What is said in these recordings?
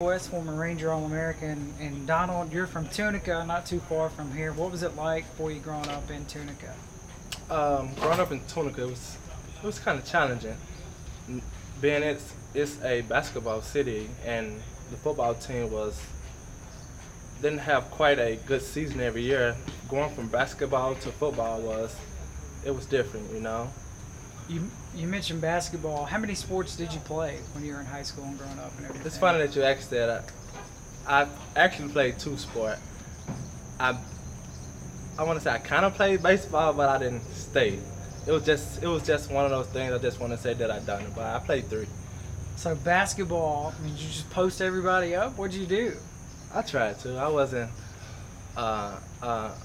West, former Ranger All-American, and Donald, you're from Tunica, not too far from here. What was it like for you growing up in Tunica? Growing up in Tunica, it was kind of challenging. Being it's a basketball city, and the football team didn't have quite a good season every year. Going from basketball to football it was different, you know. You mentioned basketball. How many sports did you play when you were in high school and growing up and everything? It's funny that you asked that. I actually played two sports. I want to say I kind of played baseball, but I didn't stay. It was just one of those things. I just want to say that I done it, but I played three. So basketball, I mean, did you just post everybody up? What'd you do? I tried to. I wasn't a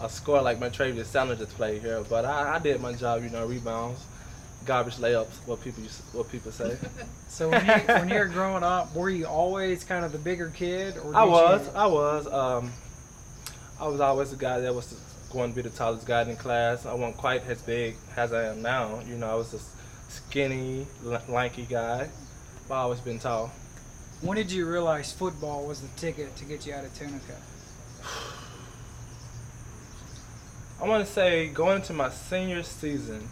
scorer like my Travis Sanders just played here, but I did my job. You know, rebounds, garbage layups. What people say. So when you were growing up, were you always kind of the bigger kid, or I was. I was always the guy that was going to be the tallest guy in class. I wasn't quite as big as I am now. You know, I was a skinny, lanky guy, but I always been tall. When did you realize football was the ticket to get you out of Tunica? I want to say going into my senior season,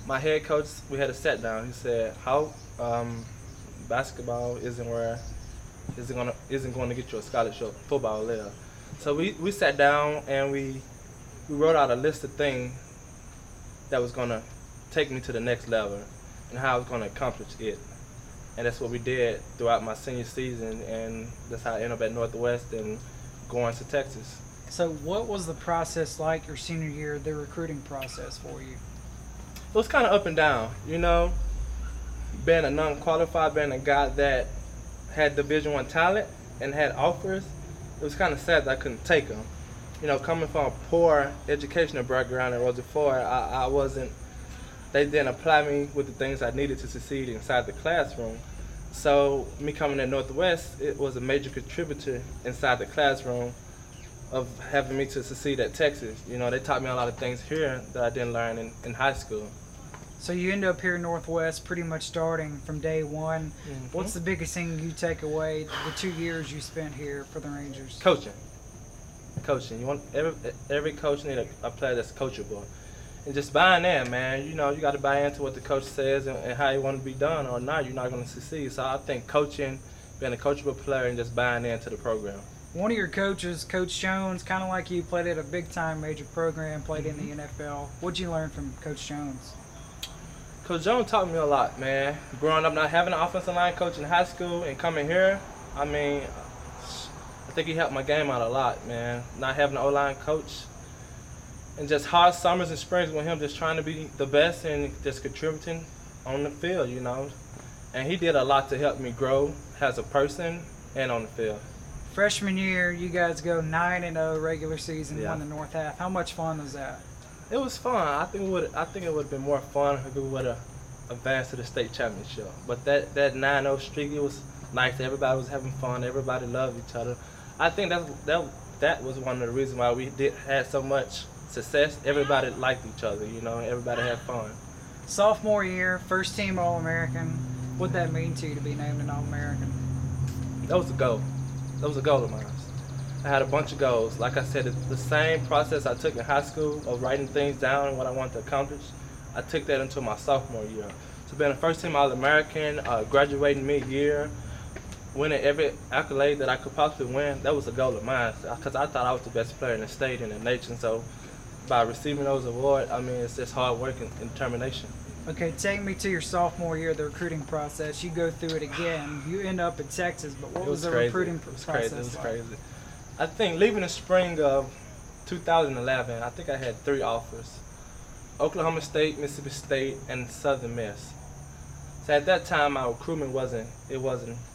my head coach, we had a sit down. He said, "How basketball isn't going to get you a scholarship, football there." So we sat down and we wrote out a list of things that was going to take me to the next level and how I was going to accomplish it. And that's what we did throughout my senior season, and that's how I ended up at Northwest and going to Texas. So what was the process like your senior year, the recruiting process for you? It was kind of up and down, you know, being a non-qualified, being a guy that had Division I talent and had offers. It was kind of sad that I couldn't take them. You know, coming from a poor educational background at Rosa Ford, I wasn't. They didn't apply me with the things I needed to succeed inside the classroom. So me coming to Northwest, it was a major contributor inside the classroom of having me to succeed at Texas. You know, they taught me a lot of things here that I didn't learn in high school. So you end up here in Northwest pretty much starting from day one. Mm-hmm. What's the biggest thing you take away the 2 years you spent here for the Rangers? Coaching. You want every coach need a player that's coachable. And just buying in, man. You know, you got to buy into what the coach says and how you want to be done, or not, you're not going to succeed. So I think coaching, being a coachable player, and just buying into the program. One of your coaches, Coach Jones, kind of like you, played at a big-time major program, played in the NFL. What'd you learn from Coach Jones? Coach Jones taught me a lot, man. Growing up, not having an offensive line coach in high school and coming here, I mean, I think he helped my game out a lot, man. Not having an O-line coach. And just hard summers and springs with him, just trying to be the best and just contributing on the field, you know. And he did a lot to help me grow as a person and on the field. Freshman year, you guys go 9-0 regular season, Yeah. won the North half. How much fun was that? It was fun. I think it would have been more fun if we would have advanced to the state championship. But that 9-0 streak, it was nice. Everybody was having fun. Everybody loved each other. I think that was one of the reasons why we had so much success. Everybody liked each other, you know. Everybody had fun. Sophomore year, first team All-American. What'd that mean to you to be named an All-American? That was a goal. That was a goal of mine. I had a bunch of goals. Like I said, the same process I took in high school of writing things down and what I wanted to accomplish, I took that into my sophomore year. So being a first team All-American, graduating mid-year, winning every accolade that I could possibly win, that was a goal of mine. Because I thought I was the best player in the state and the nation. So by receiving those awards, I mean, it's just hard work and determination. Okay, take me to your sophomore year, the recruiting process. You go through it again. You end up in Texas, but what was the crazy. recruiting process like? It was crazy. I think leaving the spring of 2011, I think I had 3 offers. Oklahoma State, Mississippi State, and Southern Miss. So at that time, my recruitment wasn't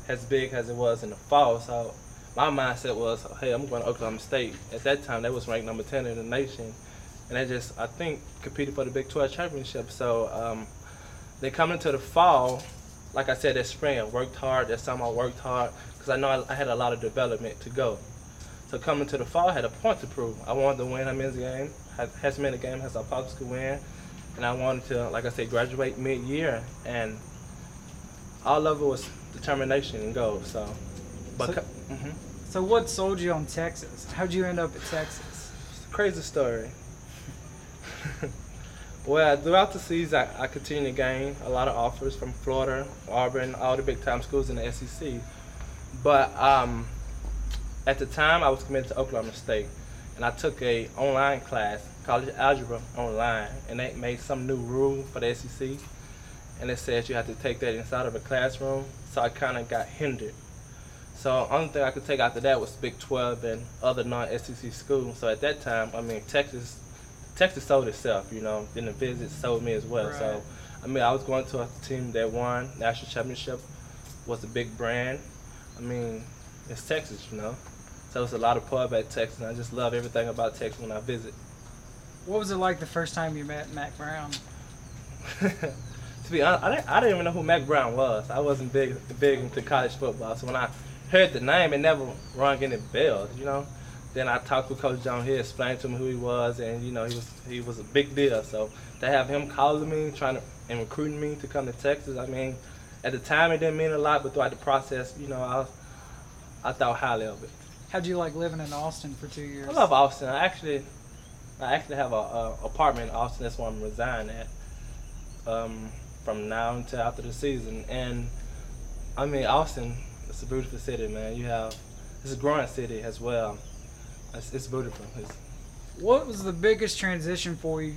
as big as it was in the fall. So my mindset was, hey, I'm going to Oklahoma State. At that time, they was ranked number 10 in the nation. And they just, I think, competed for the Big 12 championship. So they come into the fall, like I said, that spring I worked hard. That summer I worked hard because I know I had a lot of development to go. So coming to the fall, I had a point to prove. I wanted to win a men's game, as many games as I possibly could win. And I wanted to, like I said, graduate mid-year. And all of it was determination and goals. So But So, so what sold you on Texas? How'd you end up at Texas? it's a crazy story. Well, throughout the season, I continued to gain a lot of offers from Florida, Auburn, all the big time schools in the SEC. But at the time, I was committed to Oklahoma State, and I took a online class, college algebra online, and they made some new rule for the SEC, and it says you have to take that inside of a classroom. So I kind of got hindered. So only thing I could take after that was Big 12 and other non-SEC schools. So at that time, I mean, Texas sold itself, you know. Then the visit sold me as well. Right. So, I mean, I was going to a team that won national championship, was a big brand. I mean, it's Texas, you know. So it's a lot of pub at Texas, and I just love everything about Texas when I visit. What was it like the first time you met Mac Brown? To be honest, I didn't even know who Mac Brown was. I wasn't big into college football, so when I heard the name, it never rung any bells, you know. Then I talked with Coach John. He explained to me who he was, and you know he was a big deal. So to have him calling me, and recruiting me to come to Texas, I mean, at the time it didn't mean a lot, but throughout the process, you know, I thought highly of it. How'd you like living in Austin for 2 years? I love Austin. I actually have a apartment in Austin. That's where I'm residing at from now until after the season. And I mean, Austin, it's a beautiful city, man. It's a growing city as well. It's beautiful. What was the biggest transition for you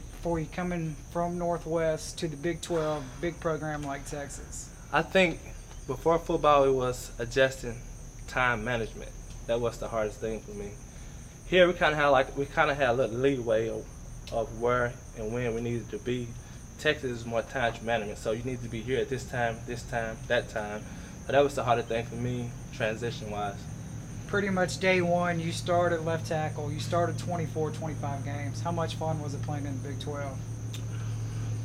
coming from Northwest to the Big 12, big program like Texas? I think before football, it was adjusting time management. That was the hardest thing for me. Here we kind of had a little leeway of where and when we needed to be. Texas is more time management, so you need to be here at this time, that time. But that was the hardest thing for me, transition-wise. Pretty much day one, you started left tackle. You started 24, 25 games. How much fun was it playing in the Big 12?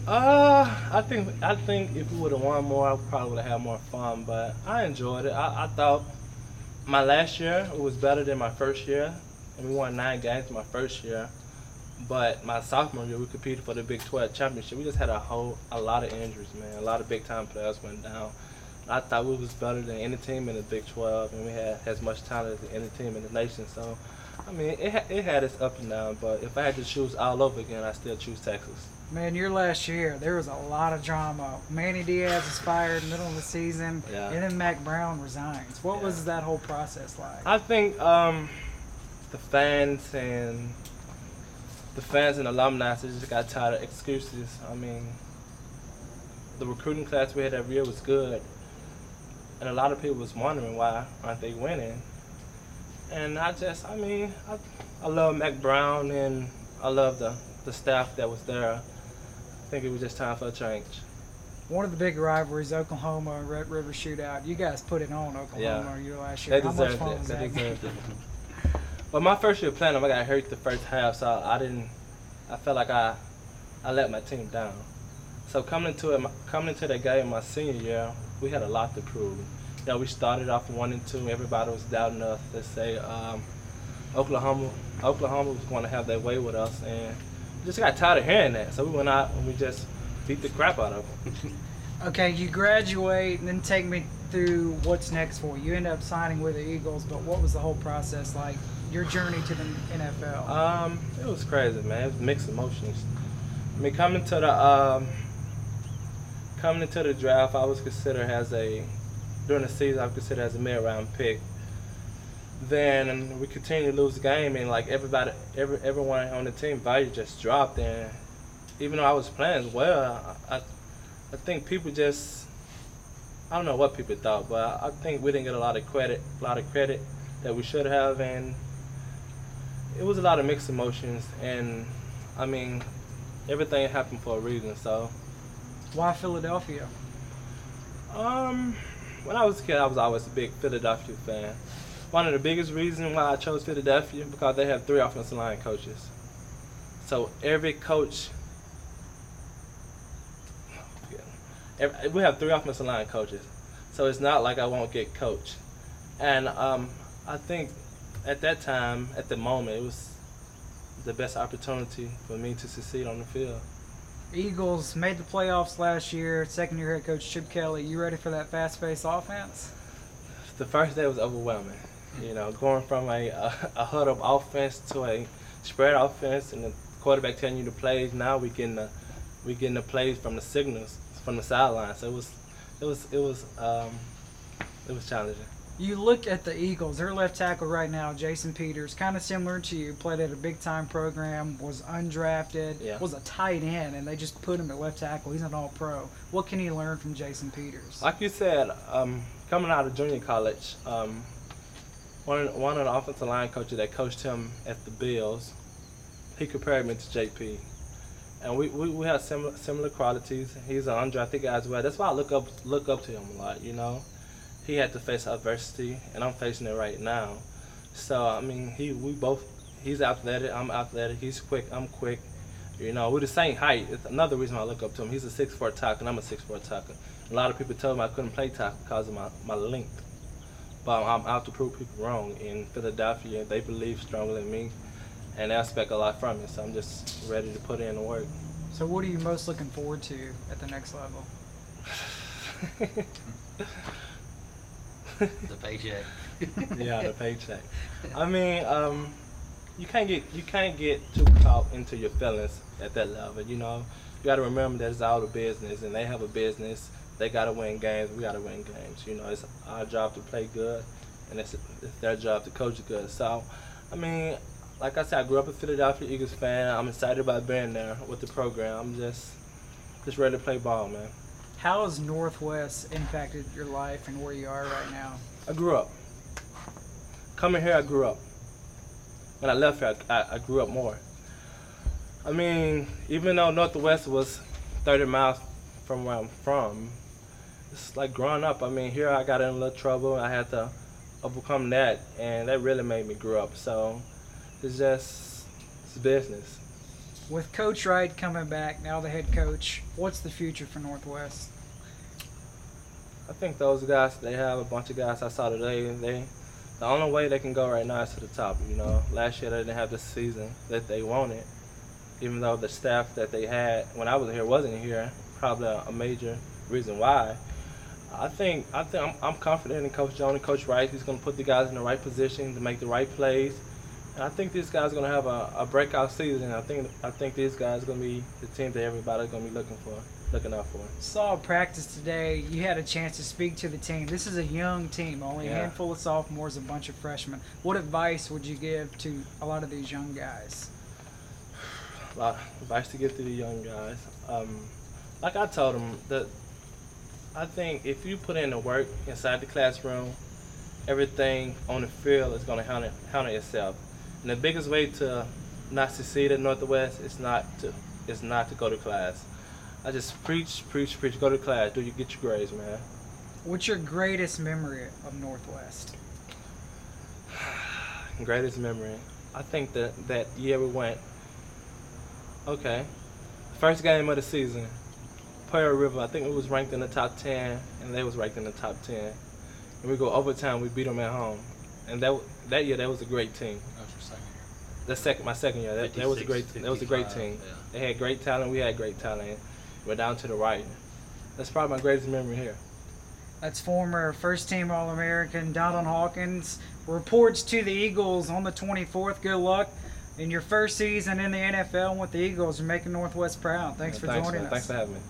I think if we would have won more, I probably would have had more fun. But I enjoyed it. I thought my last year it was better than my first year, and we won 9 games my first year. But my sophomore year, we competed for the Big 12 championship. We just had a lot of injuries, man. A lot of big time players went down. I thought we was better than any team in the Big 12, and we had as much talent as any team in the nation. So, I mean, it had its up and down, but if I had to choose all over again, I still choose Texas. Man, your last year, there was a lot of drama. Manny Diaz was fired in the middle of the season, Yeah. and then Mac Brown resigns. What Yeah. was that whole process like? I think the fans and alumni just got tired of excuses. I mean, the recruiting class we had every year was good. And a lot of people was wondering why aren't they winning. And I love Mac Brown, and I love the staff that was there. I think it was just time for a change. One of the big rivalries, Oklahoma and Red River Shootout. You guys put it on Oklahoma your last year. They How much deserved fun it. was They that? deserved it. But my first year playing them, I got hurt the first half, so I felt like I let my team down. So coming into that game my senior year, we had a lot to prove. You know, we started off 1-2. Everybody was doubting us. They say Oklahoma was going to have their way with us, and we just got tired of hearing that. So we went out and we just beat the crap out of them. Okay, you graduate, and then take me through what's next for you. You end up signing with the Eagles, but what was the whole process like? Your journey to the NFL? It was crazy, man. It was mixed emotions. I mean, coming into the draft, I was considered during the season, I was considered as a mid-round pick. Then we continued to lose the game, and like everyone on the team value just dropped. And even though I was playing as well, I think people I don't know what people thought, but I think we didn't get a lot of credit that we should have, and it was a lot of mixed emotions. And I mean, everything happened for a reason. So, Why Philadelphia? When I was a kid, I was always a big Philadelphia fan. One of the biggest reasons why I chose Philadelphia because they have 3 offensive line coaches. So every coach, we have 3 offensive line coaches. So it's not like I won't get coached. And I think at that time, at the moment, it was the best opportunity for me to succeed on the field. Eagles made the playoffs last year. Second-year head coach Chip Kelly. You ready for that fast-paced offense? the first day was overwhelming. You know, going from a huddle offense to a spread offense, and the quarterback telling you the plays. Now we getting the plays from the signals from the sideline. So it was challenging. You look at the Eagles, their left tackle right now, Jason Peters, kind of similar to you, played at a big-time program, was undrafted, was a tight end, and they just put him at left tackle. He's an all-pro. What can you learn from Jason Peters? Like you said, coming out of junior college, one of the offensive line coaches that coached him at the Bills, he compared me to JP. And we have similar qualities. He's an undrafted guy as well. That's why I look up to him a lot, you know. He had to face adversity, and I'm facing it right now. So I mean, he's athletic, I'm athletic. He's quick, I'm quick. You know, we're the same height. It's another reason why I look up to him. He's a 6'4" tackle, and I'm a 6'4" tackle. A lot of people told me I couldn't play tackle because of my length. But I'm out to prove people wrong. In Philadelphia, they believe strongly in me, and they expect a lot from me. So I'm just ready to put in the work. So what are you most looking forward to at the next level? The paycheck. Yeah, the paycheck. I mean, you can't get too caught into your feelings at that level. You know, you got to remember that it's all the business, and they have a business. They got to win games. We got to win games. You know, it's our job to play good, and it's their job to coach good. So, I mean, like I said, I grew up a Philadelphia Eagles fan. I'm excited about being there with the program. I'm just ready to play ball, man. How has Northwest impacted your life and where you are right now? I grew up. Coming here, I grew up. When I left here, I grew up more. I mean, even though Northwest was 30 miles from where I'm from, it's like growing up. I mean, here I got in a little trouble. I had to overcome that, and that really made me grow up. So it's business. With Coach Wright coming back, now the head coach, what's the future for Northwest? I think those guys, they have a bunch of guys I saw today. The only way they can go right now is to the top. You know, last year they didn't have the season that they wanted, even though the staff that they had when I was here wasn't here. Probably a major reason why. I'm confident in Coach Jones and Coach Wright. He's going to put the guys in the right position to make the right plays. And I think these guys are going to have a breakout season. I think these guys are going to be the team that everybody's going to be looking out for. Saw practice today. You had a chance to speak to the team. This is a young team, only a handful of sophomores, a bunch of freshmen. What advice would you give to a lot of these young guys? A lot of advice to give to the young guys. Like I told them, that I think if you put in the work inside the classroom, everything on the field is going to handle itself. And the biggest way to not succeed at Northwest is not to go to class. I just preach, go to class, get your grades, man. What's your greatest memory of Northwest? Greatest memory? I think that year we went, first game of the season, Pearl River, I think it was ranked in the top 10, and they was ranked in the top 10. And we go overtime, we beat them at home. And that year, that was a great team. That was your second year? My second year. That was a great team. Yeah. They had great talent, we had great talent. We're down to the right. That's probably my greatest memory here. That's former first-team All-American Donald Hawkins. Reports to the Eagles on the 24th. Good luck in your first season in the NFL with the Eagles. You're making Northwest proud. Thanks for joining us. Thanks for having me.